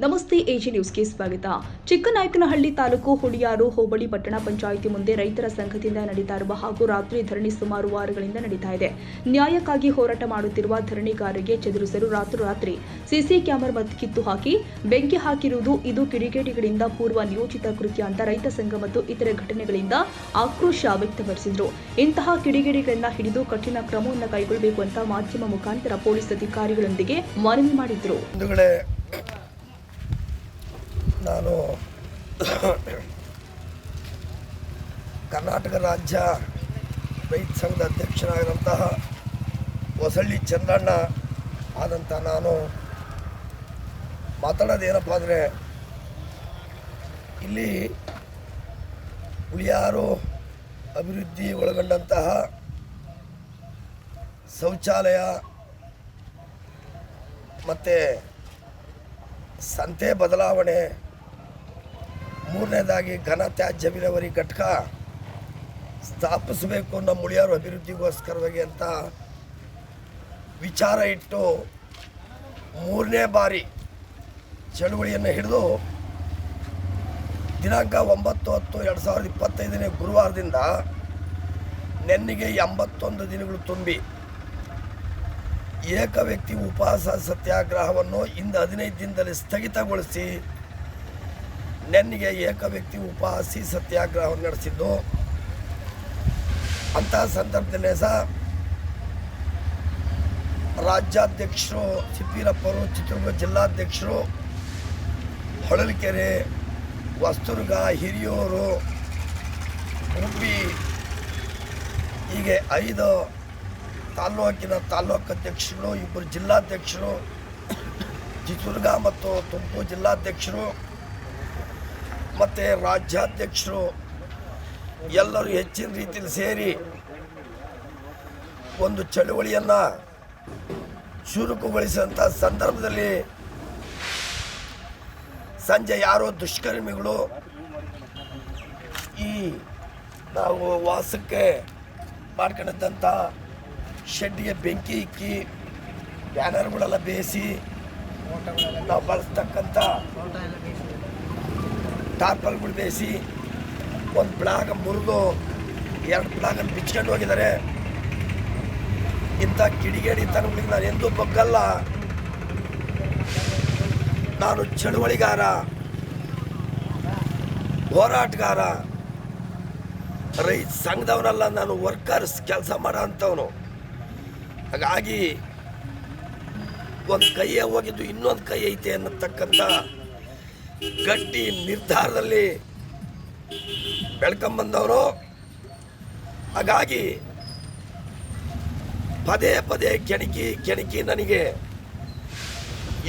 ನಮಸ್ತೆ ಎಜಿ ನ್ಯೂಸ್ಗೆ ಸ್ವಾಗತ. ಚಿಕ್ಕನಾಯಕನಹಳ್ಳಿ ತಾಲೂಕು ಹುಳಿಯಾರು ಹೋಬಳಿ ಪಟ್ಟಣ ಪಂಚಾಯಿತಿ ಮುಂದೆ ರೈತರ ಸಂಘದಿಂದ ನಡೀತಾ ಇರುವ ಹಾಗೂ ರಾತ್ರಿ ಧರಣಿ ಸುಮಾರು ವಾರಗಳಿಂದ ನಡೀತಾ ಇದೆ. ನ್ಯಾಯಕ್ಕಾಗಿ ಹೋರಾಟ ಮಾಡುತ್ತಿರುವ ಧರಣಿಗಾರರಿಗೆ ಚದುರಿಸಲು ರಾತ್ರೋರಾತ್ರಿ ಸಿಸಿ ಕ್ಯಾಮೆರಾ ಕಿತ್ತು ಹಾಕಿ ಬೆಂಕಿ ಹಾಕಿರುವುದು ಇದು ಕಿಡಿಗೇಡಿಗಳಿಂದ ಪೂರ್ವ ನಿಯೋಜಿತ ಕೃತ್ಯ ಅಂತ ರೈತ ಸಂಘ ಮತ್ತು ಇತರೆ ಘಟನೆಗಳಿಂದ ಆಕ್ರೋಶ ವ್ಯಕ್ತಪಡಿಸಿದರು. ಇಂತಹ ಕಿಡಿಗೇಡಿಗಳನ್ನ ಹಿಡಿದು ಕಠಿಣ ಕ್ರಮವನ್ನು ಕೈಗೊಳ್ಳಬೇಕು ಅಂತ ಮಾಧ್ಯಮ ಮುಖಾಂತರ ಪೊಲೀಸ್ ಅಧಿಕಾರಿಗಳೊಂದಿಗೆ ಮನವಿ ಮಾಡಿದರು. ನಾನು ಕರ್ನಾಟಕ ರಾಜ್ಯ ರೈತ ಸಂಘದ ಅಧ್ಯಕ್ಷರಾಗಿರುವಂತಹ ಹೊಸಳ್ಳಿ ಚಂದ್ರಣ್ಣ ಆದಂಥ ನಾನು ಮಾತಾಡೋದೇನಪ್ಪ ಅಂದರೆ, ಇಲ್ಲಿ ಹುಳಿಯಾರು ಅಭಿವೃದ್ಧಿ ಒಳಗೊಂಡಂತಹ ಶೌಚಾಲಯ ಮತ್ತು ಸಂತೆ ಬದಲಾವಣೆ, ಮೂರನೇದಾಗಿ ಘನ ತ್ಯಾಜ್ಯ ವಿಲೇವಾರಿ ಘಟಕ ಸ್ಥಾಪಿಸಬೇಕು ನಮ್ಮ ಹುಳಿಯಾರು ಅಭಿವೃದ್ಧಿಗೋಸ್ಕರವಾಗಿ ಅಂತ ವಿಚಾರ ಇಟ್ಟು ಮೂರನೇ ಬಾರಿ ಚಳುವಳಿಯನ್ನು ಹಿಡಿದು ದಿನಾಂಕ 9/10/2025 ಗುರುವಾರದಿಂದ ನೆನ್ನೆಗೆ 81 ದಿನಗಳು ತುಂಬಿ ಏಕ ವ್ಯಕ್ತಿ ಉಪವಾಸ ಸತ್ಯಾಗ್ರಹವನ್ನು ಇಂದು 15 ದಿನದಲ್ಲಿ ಸ್ಥಗಿತಗೊಳಿಸಿ ನೆನ್ನೆಗೆ ಏಕ ವ್ಯಕ್ತಿ ಉಪವಾಸಿ ಸತ್ಯಾಗ್ರಹವನ್ನು ನಡೆಸಿದ್ದು. ಅಂತಹ ಸಂದರ್ಭದಲ್ಲೇ ರಾಜ್ಯಾಧ್ಯಕ್ಷರು ಸಿಪಿರಪ್ಪರು, ಚಿತ್ರದುರ್ಗ ಜಿಲ್ಲಾಧ್ಯಕ್ಷರು, ಹೊಳಲ್ಕೆರೆ, ಹೊಸದುರ್ಗ, ಹಿರಿಯೂರು, ಉಡುಪಿ ಹೀಗೆ 5 ತಾಲ್ಲೂಕಿನ ತಾಲ್ಲೂಕು ಅಧ್ಯಕ್ಷರು, 2 ಜಿಲ್ಲಾಧ್ಯಕ್ಷರು, ಚಿತ್ರದುರ್ಗ ಮತ್ತು ತುಮಕೂರು ಜಿಲ್ಲಾಧ್ಯಕ್ಷರು ಮತ್ತು ರಾಜ್ಯಾಧ್ಯಕ್ಷರು ಎಲ್ಲರೂ ಹೆಚ್ಚಿನ ರೀತಿಯಲ್ಲಿ ಸೇರಿ ಒಂದು ಚಳುವಳಿಯನ್ನು ಚುರುಕುಗೊಳಿಸಿದಂಥ ಸಂದರ್ಭದಲ್ಲಿ ಸಂಜೆ ಯಾರೋ ದುಷ್ಕರ್ಮಿಗಳು ಈ ನಾವು ವಾಸಕ್ಕೆ ಮಾಡ್ಕೊಂಡಿದ್ದಂಥ ಶೆಡ್ಗೆ ಬೆಂಕಿ ಇಕ್ಕಿ ಬ್ಯಾನರ್ಗಳೆಲ್ಲ ಬೇಯಿಸಿ ನಾವು ಬಳಸ್ತಕ್ಕಂಥ ಟಾರ್ಪಲ್ಗಳು ಬೇಯಿಸಿ ಒಂದು ಬ್ಲಾಗ್ ಮುರಿದು 2 ಬ್ಲಾಗನ್ನು ಬಿಚ್ಕೊಂಡು ಹೋಗಿದ್ದಾರೆ. ಇಂಥ ಕಿಡಿಗೇಡಿತನಗಳಿಗೆ ನಾನು ಎಂದೂ ಬಗ್ಗಲ್ಲ. ನಾನು ಚಳುವಳಿಗಾರ, ಹೋರಾಟಗಾರ, ರೈತ ಸಂಘದವನಲ್ಲ, ನಾನು ವರ್ಕರ್ಸ್ ಕೆಲಸ ಮಾಡೋ ಅಂಥವನು. ಹಾಗಾಗಿ ಒಂದು ಕೈಯೇ ಹೋಗಿದ್ದು ಇನ್ನೊಂದು ಕೈ ಐತೆ ಅನ್ನತಕ್ಕಂಥ ಗಟ್ಟಿ ನಿರ್ಧಾರದಲ್ಲಿ ಬೆಳ್ಕೊಂಬಂದವರು. ಹಾಗಾಗಿ ಪದೇ ಪದೇ ಕೆಣಕಿ ನನಗೆ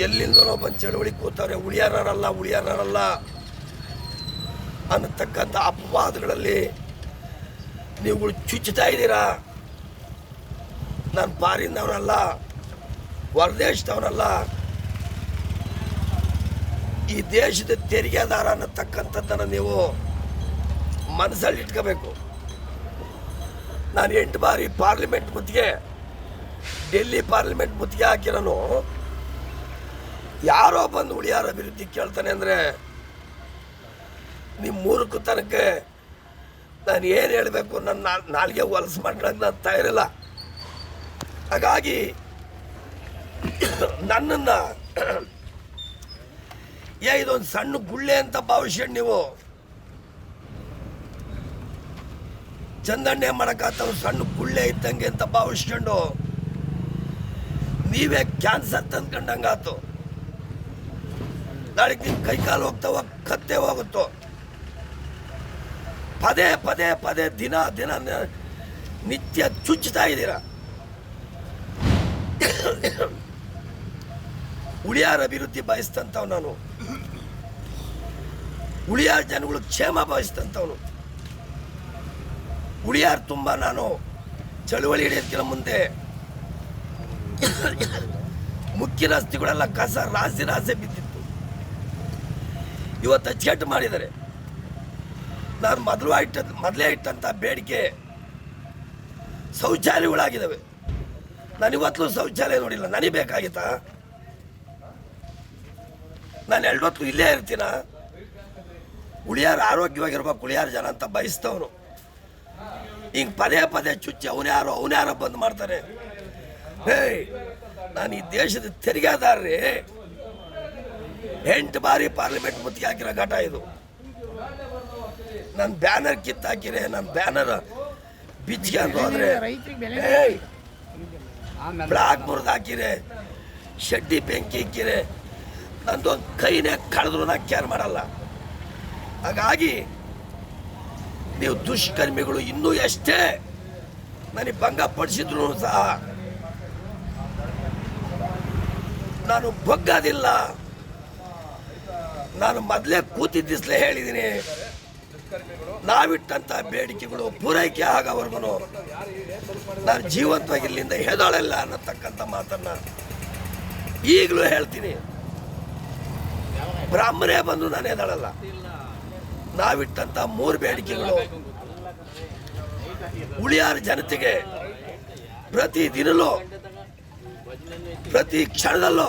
ಎಲ್ಲಿಂದನೋ ಬಂದು ಚಳುವಳಿ ಕೂತವ್ರೆ, ಉಳಿಯಾರಲ್ಲ ಅನ್ನತಕ್ಕಂಥ ಅಪವಾದಗಳಲ್ಲಿ ನೀವುಗಳು ಚುಚ್ಚುತ್ತಾ ಇದ್ದೀರಾ. ನಾನು ಪಾರಿಂದವನಲ್ಲ, ಹೊರದೇಶದವನಲ್ಲ, ಈ ದೇಶದ ತೆರಿಗೆದಾರ ಅನ್ನತಕ್ಕಂಥದ್ದನ್ನು ನೀವು ಮನಸ್ಸಲ್ಲಿ ಇಟ್ಕೋಬೇಕು. ನಾನು 8 ಬಾರಿ ಪಾರ್ಲಿಮೆಂಟ್ ಮುತ್ತಿಗೆ, ಡೆಲ್ಲಿ ಪಾರ್ಲಿಮೆಂಟ್ ಮುತ್ತಿಗೆ ಹಾಕಿರೋನು. ಯಾರೋ ಬಂದು ಹುಳಿಯಾರ ಅಭಿವೃದ್ಧಿ ಕೇಳ್ತಾನೆ ಅಂದರೆ ನಿಮ್ಮ ಮೂರ್ಖತನಕ್ಕೆ ನಾನು ಏನು ಹೇಳಬೇಕು, ನನ್ನ ನಾಲ್ಗೆ ಹೊಲಸು ಮಾಡ್ಲಿಕ್ಕೆ ನಾನು ತಯಾರಿಲ್ಲ. ಹಾಗಾಗಿ ನನ್ನನ್ನು ಇದೊಂದು ಸಣ್ಣ ಗುಳ್ಳೆ ಅಂತ ಭಾವಿಸ್ಕೊಂಡು ನೀವು ಚಂದಣ್ಣೆ ಮಾಡೋಕ್ಕಾಗ್ತವ, ಸಣ್ಣ ಗುಳ್ಳೆ ಇದ್ದಂಗೆ ಅಂತ ಭಾವಿಸ್ಕೊಂಡು ನೀವೇ ಕ್ಯಾನ್ಸರ್ ತಂದ್ಕೊಂಡಂಗಾತು. ನಾಳೆಗೆ ನಿಮ್ಮ ಕೈಕಾಲು ಹೋಗ್ತಾವ, ಕತ್ತೆ ಹೋಗುತ್ತೋ. ಪದೇ ದಿನ ನಿತ್ಯ ಚುಚ್ಚುತ್ತಾ ಇದ್ದೀರಾ. ಹುಳಿಯಾರ ಅಭಿವೃದ್ಧಿ ಬಯಸ್ತಂಥವ್ ನಾನು, ಹುಳಿಯಾರ ಜನಗಳು ಕ್ಷೇಮ ಬಯಸ್ತಂಥವನು. ಹುಳಿಯಾರ ತುಂಬ ನಾನು ಚಳುವಳಿ ಹಿಡಿಯೋದಕ್ಕಿಂತ ಮುಂದೆ ಮುಖ್ಯ ರಸ್ತೆಗಳೆಲ್ಲ ಕಸ ರಾಸೆ ಬಿದ್ದಿತ್ತು. ಇವತ್ತು ಅಚ್ಚುಕಟ್ಟು ಮಾಡಿದ್ದಾರೆ. ನಾನು ಮೊದಲೇ ಇಟ್ಟಂಥ ಬೇಡಿಕೆ ಶೌಚಾಲಯಗಳಾಗಿದ್ದಾವೆ. ನಾನು ಇವತ್ತು ಶೌಚಾಲಯ ನೋಡಿಲ್ಲ, ನನಗೆ ಬೇಕಾಗಿತ್ತಾ? ನಾನು 2 ಹೊತ್ತು ಇಲ್ಲೇ ಇರ್ತೀನ? ಉಳಿಯಾರು ಆರೋಗ್ಯವಾಗಿರ್ಬೇಕು, ಉಳಿಯಾರು ಜನ ಅಂತ ಬಯಸ್ತವನು. ಹಿಂಗೆ ಪದೇ ಚುಚ್ಚಿ ಅವನ್ಯಾರೋ ಬಂದ್ ಮಾಡ್ತಾರೆ. ನಾನು ಈ ದೇಶದ ತೆರಿಗೆದಾರ್ರಿ 8 ಬಾರಿ ಪಾರ್ಲಿಮೆಂಟ್ ಮುತ್ತಿಗೆ ಹಾಕಿರೋ ಘಟ ಇದು. ನನ್ನ ಬ್ಯಾನರ್ ಕಿತ್ತಾಕಿರೆ, ನನ್ನ ಬ್ಯಾನರ್ ಬಿಚ್ಕೊಂಡು ಹೋದ್ರೆ ಬ್ಲಾಕ್ ಮುರಿದು ಹಾಕಿರೆ, ಶೆಡ್ಡಿ ಬೆಂಕಿ ಇಕ್ಕಿರೆ, ನಂದೊಂದು ಕೈನೇ ಕಳೆದ್ರು ನಾ ಕೇರ್ ಮಾಡಲ್ಲ. ಹಾಗಾಗಿ ನೀವು ದುಷ್ಕರ್ಮಿಗಳು ಇನ್ನೂ ಎಷ್ಟೇ ನನಗೆ ಭಂಗ ಪಡಿಸಿದ್ರು ಸಹ ನಾನು ಬಗ್ಗೋದಿಲ್ಲ. ನಾನು ಮೊದಲೇ ಕೂತಿದ್ದಿಸ್ಲೇ ಹೇಳಿದ್ದೀನಿ, ನಾವಿಟ್ಟಂತ ಬೇಡಿಕೆಗಳು ಪೂರೈಕೆ ಆಗೋವರೆಗೂ ನಾನು ಜೀವಂತವಾಗಿ ಇಲ್ಲಿಂದ ಹೆದಳಲ್ಲ ಅನ್ನತಕ್ಕಂಥ ಮಾತನ್ನ ಈಗಲೂ ಹೇಳ್ತೀನಿ. ಬ್ರಾಹ್ಮಣೇ ಬಂದು ನಾನು ಹೆದಳಲ್ಲ. ನಾವಿಟ್ಟಂತ 3 ಬೇಡಿಕೆಗಳು ಉಳಿಯಾರ ಜನತೆಗೆ ಪ್ರತಿ ದಿನಲೂ ಪ್ರತಿ ಕ್ಷಣದಲ್ಲೂ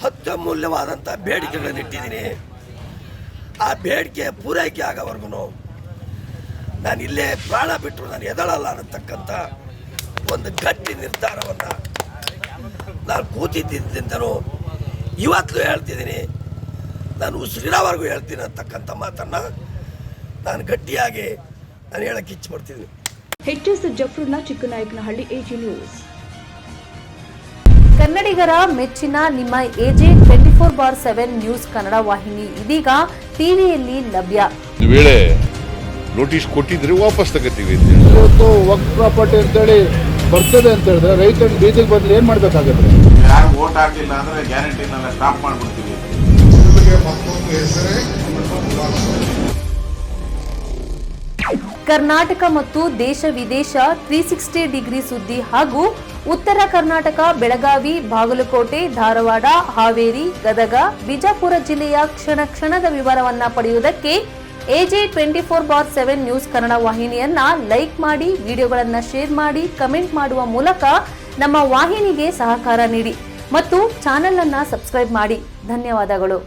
ಅತ್ಯಮೂಲ್ಯವಾದಂಥ ಬೇಡಿಕೆಗಳನ್ನು ಇಟ್ಟಿದ್ದೀನಿ. ಆ ಬೇಡಿಕೆ ಪೂರೈಕೆ ಆಗೋವರೆಗೂ ನಾನು ಇಲ್ಲೇ ಪ್ರಾಣ ಬಿಟ್ಟರು ನಾನು ಎದಳಲ್ಲ ಅನ್ನತಕ್ಕಂಥ ಒಂದು ಗಟ್ಟಿ ನಿರ್ಧಾರವನ್ನು ನಾನು ಕೂತಿದ್ದಿಂದನೂ ಇವತ್ತು ಹೇಳ್ತಿದ್ದೀನಿ, ನಾನು ಉಸಿರಿರೋವರೆಗೂ ಹೇಳ್ತೀನಿ ಅಂತಕ್ಕಂಥ ಮಾತನ್ನು ನಾನು ಗಟ್ಟಿಯಾಗಿ ನಾನು ಹೇಳಕ್ಕೆ ಇಚ್ಛಪಡ್ತಿದ್ದೀನಿ. H S. Zafarulla, Chikkanayakanahalli, AG news. ಕನ್ನಡಿಗರ ಮೆಚ್ಚಿನ ನಿಮ್ಮ ಎಜೆ 24/7 ನ್ಯೂಸ್ ಕನ್ನಡ ವಾಹಿನಿ ಇದೀಗ ಟಿವಿಯಲ್ಲಿ ಲಭ್ಯ. ಒಂದು ವೇಳೆ ನೋಟಿಸ್ ಕೊಟ್ಟಿದ್ರೆ ವಾಪಸ್ ತಗೋತೀವಿ. ಇವತ್ತು ವಕ್ಫ್ ಪ್ರಾಪರ್ಟಿ ಅಂತೇಳಿ ಬರ್ತದೆ ಅಂತ ಹೇಳಿದ್ರೆ ರೈತರು ಬೀದಿಗೆ ಬದಲು ಏನ್ ಮಾಡ್ಬೇಕಾಗತ್ತೆ? ಯಾರು ವೋಟ್ ಹಾಕಿಲ್ಲ ಅಂದ್ರೆ ಗ್ಯಾರಂಟಿನೆಲ್ಲ ಸ್ಟಾಪ್ ಮಾಡ್ಬಿಡ್ತೀವಿ. ಕರ್ನಾಟಕ ಮತ್ತು ದೇಶ ವಿದೇಶ 360 ಡಿಗ್ರಿ ಸುದ್ದಿ ಹಾಗೂ ಉತ್ತರ ಕರ್ನಾಟಕ, ಬೆಳಗಾವಿ, ಬಾಗಲಕೋಟೆ, ಧಾರವಾಡ, ಹಾವೇರಿ, ಗದಗ, ಬಿಜಾಪುರ ಜಿಲ್ಲೆಯ ಕ್ಷಣದ ವಿವರವನ್ನ ಪಡೆಯುವುದಕ್ಕೆ ಎಜೆ 24/7 ನ್ಯೂಸ್ ಕನ್ನಡ ವಾಹಿನಿಯನ್ನ ಲೈಕ್ ಮಾಡಿ, ವಿಡಿಯೋಗಳನ್ನ ಶೇರ್ ಮಾಡಿ, ಕಮೆಂಟ್ ಮಾಡುವ ಮೂಲಕ ನಮ್ಮ ವಾಹಿನಿಗೆ ಸಹಕಾರ ನೀಡಿ ಮತ್ತು ಚಾನೆಲ್ ಅನ್ನ ಸಬ್ಸ್ಕ್ರೈಬ್ ಮಾಡಿ. ಧನ್ಯವಾದಗಳು.